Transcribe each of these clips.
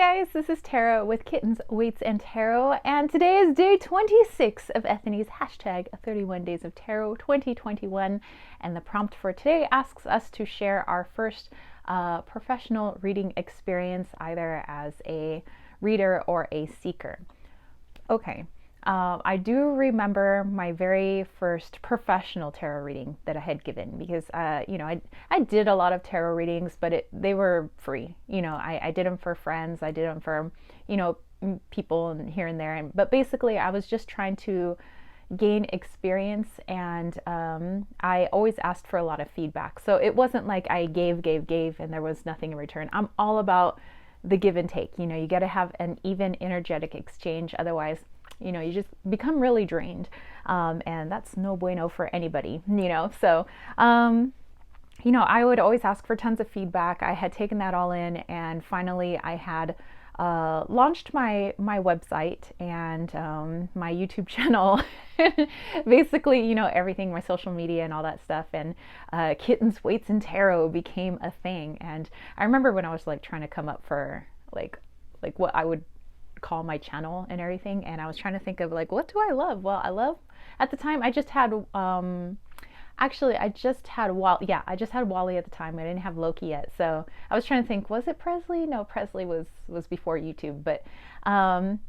guys, this is Tara with Kittens, Weights, and Tarot, and today is day 26 of Ethany's hashtag 31 Days of Tarot 2021, and the prompt for today asks us to share our first professional reading experience, either as a reader or a seeker. Okay. I do remember my very first professional tarot reading that I had given because, I did a lot of tarot readings, but they were free. I did them for friends. I did them for, people and here and there. But basically, I was just trying to gain experience, and I always asked for a lot of feedback. So it wasn't like I gave, and there was nothing in return. I'm all about the give and take. You got to have an even energetic exchange. Otherwise, you just become really drained. And that's no bueno for anybody, So, I would always ask for tons of feedback. I had taken that all in, and finally I had launched my website and my YouTube channel. Basically, everything, my social media and all that stuff. And Kittens, Weights, and Tarot became a thing. And I remember when I was trying to come up for like what I would call my channel and everything, and I was trying to think of what do I love. Well, I love, at the time I just had I just had Wally at the time. I didn't have Loki yet, so I was trying to think, was it Presley? No, Presley was before YouTube. But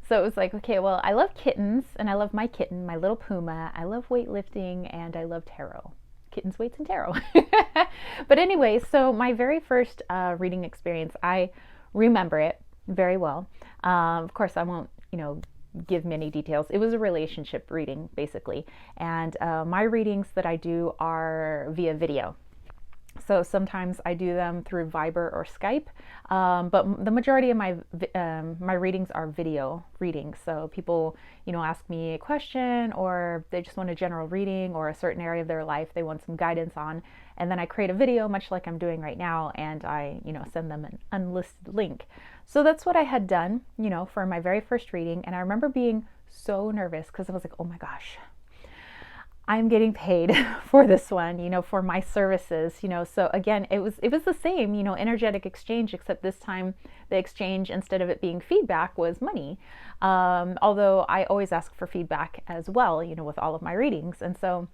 so it was okay, well, I love kittens, and I love my kitten, my little Puma. I love weightlifting, and I love tarot. Kittens, Weights, and Tarot. But anyway, so my very first reading experience, I remember it very well. Of course, I won't, give many details. It was a relationship reading, basically. And my readings that I do are via video. So sometimes I do them through Viber or Skype, but the majority of my readings are video readings. So people, ask me a question, or they just want a general reading, or a certain area of their life they want some guidance on, and then I create a video, much like I'm doing right now, and I, send them an unlisted link. So that's what I had done, for my very first reading, and I remember being so nervous because I was like, oh my gosh, I'm getting paid for this one, for my services, So again, it was the same, energetic exchange, except this time the exchange, instead of it being feedback, was money. Although I always ask for feedback as well, with all of my readings. And so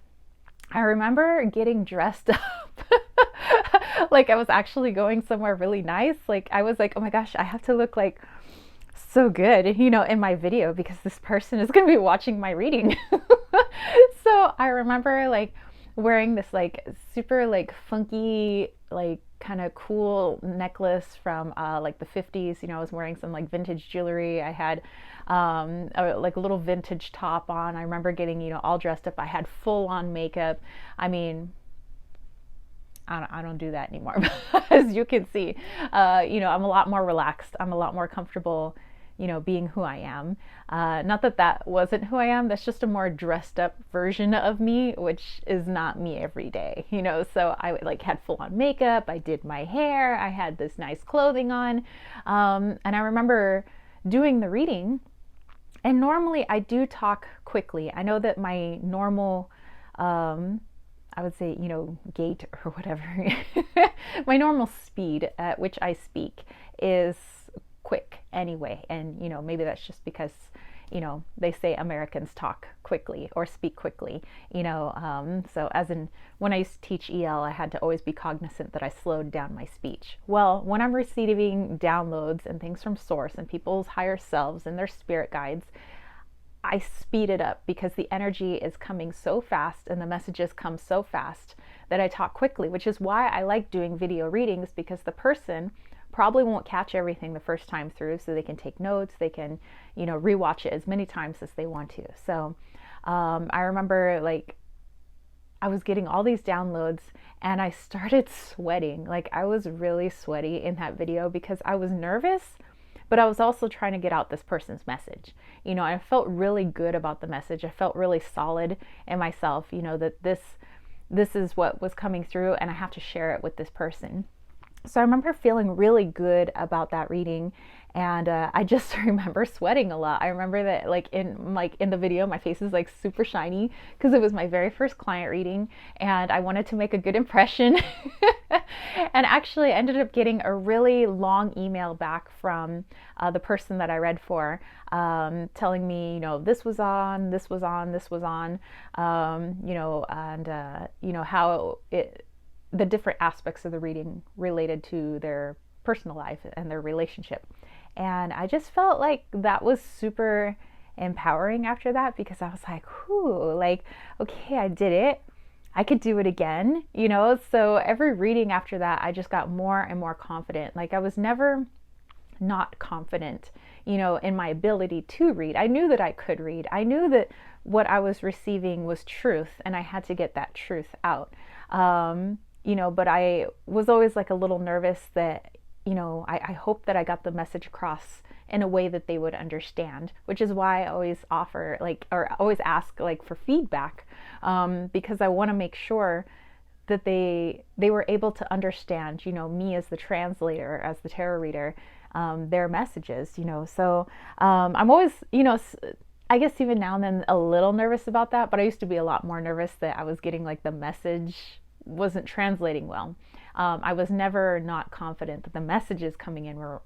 I remember getting dressed up like I was actually going somewhere really nice. I was like, oh my gosh, I have to look so good, in my video, because this person is going to be watching my reading. So I remember wearing this super funky, kind of cool necklace from the 50s. I was wearing some vintage jewelry. I had a little vintage top on. I remember getting, all dressed up. I had full on makeup. I mean, I don't do that anymore. As you can see, I'm a lot more relaxed. I'm a lot more comfortable, being who I am. Not that wasn't who I am. That's just a more dressed up version of me, which is not me every day, So I had full on makeup. I did my hair. I had this nice clothing on. And I remember doing the reading. And normally I do talk quickly. I know that my normal, I would say, gait or whatever, my normal speed at which I speak is quick anyway. And, maybe that's just because, they say Americans talk quickly or speak quickly, so as in when I used to teach EL, I had to always be cognizant that I slowed down my speech. Well, when I'm receiving downloads and things from source and people's higher selves and their spirit guides, I speed it up because the energy is coming so fast and the messages come so fast that I talk quickly, which is why I like doing video readings, because the person probably won't catch everything the first time through, so they can take notes, they can, rewatch it as many times as they want to. So I remember I was getting all these downloads and I started sweating. I was really sweaty in that video because I was nervous, but I was also trying to get out this person's message. I felt really good about the message. I felt really solid in myself, that this is what was coming through, and I have to share it with this person. So I remember feeling really good about that reading, and I just remember sweating a lot. I remember that like in the video, my face is like super shiny because it was my very first client reading, and I wanted to make a good impression. And actually, I ended up getting a really long email back from the person that I read for, telling me, this was on, this was on, this was on, and how it the different aspects of the reading related to their personal life and their relationship. And I just felt like that was super empowering after that, because I was like, whew, like, okay, I did it. I could do it again, So every reading after that, I just got more and more confident. Like, I was never not confident, in my ability to read. I knew that I could read. I knew that what I was receiving was truth, and I had to get that truth out. But I was always like a little nervous that, I hope that I got the message across in a way that they would understand, which is why I always offer or always ask for feedback, because I want to make sure that they were able to understand, me as the translator, as the tarot reader, their messages, So I'm always, I guess even now and then a little nervous about that, but I used to be a lot more nervous that I was getting the message wasn't translating well. I was never not confident that the messages coming in were,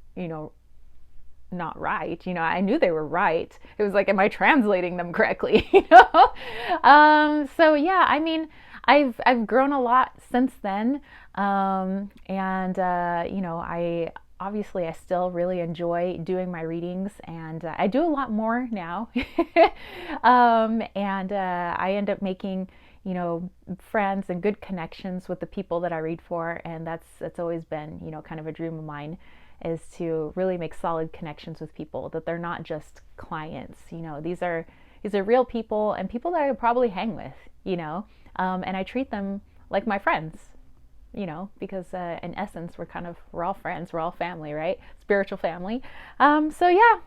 not right. I knew they were right. It was like, am I translating them correctly? So yeah, I mean, I've grown a lot since then, and I obviously I still really enjoy doing my readings, and I do a lot more now. And I end up making friends and good connections with the people that I read for, and that's always been kind of a dream of mine, is to really make solid connections with people, that they're not just clients. These are real people, and people that I would probably hang with, and I treat them like my friends, because in essence we're all friends, we're all family, right? Spiritual family. So yeah,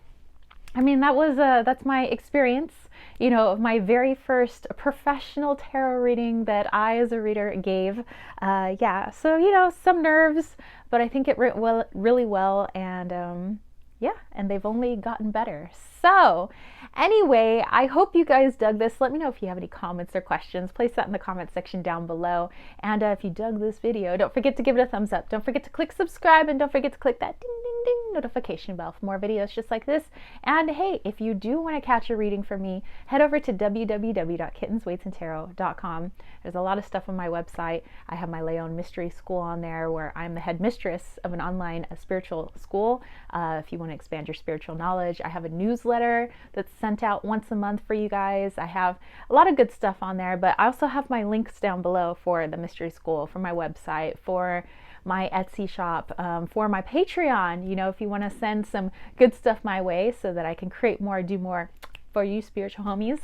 I mean, that's my experience, of my very first professional tarot reading that I, as a reader, gave. Yeah, so some nerves, but I think it went really well, and yeah, and they've only gotten better. So, anyway, I hope you guys dug this. Let me know if you have any comments or questions. Place that in the comment section down below. And if you dug this video, don't forget to give it a thumbs up. Don't forget to click subscribe, and don't forget to click that ding, ding, ding notification bell for more videos just like this. And hey, if you do want to catch a reading from me, head over to www.kittensweightsandtarot.com. There's a lot of stuff on my website. I have my Leon Mystery School on there, where I'm the head mistress of an online spiritual school. If you want to expand your spiritual knowledge, I have a newsletter that's sent out once a month for you guys. I have a lot of good stuff on there, but I also have my links down below for the mystery school, for my website, for my Etsy shop, for my Patreon, if you want to send some good stuff my way so that I can create more, do more for you spiritual homies.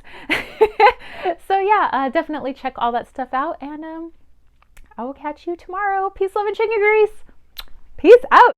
So yeah, definitely check all that stuff out, and I will catch you tomorrow. Peace, love, and chicken grease. Peace out.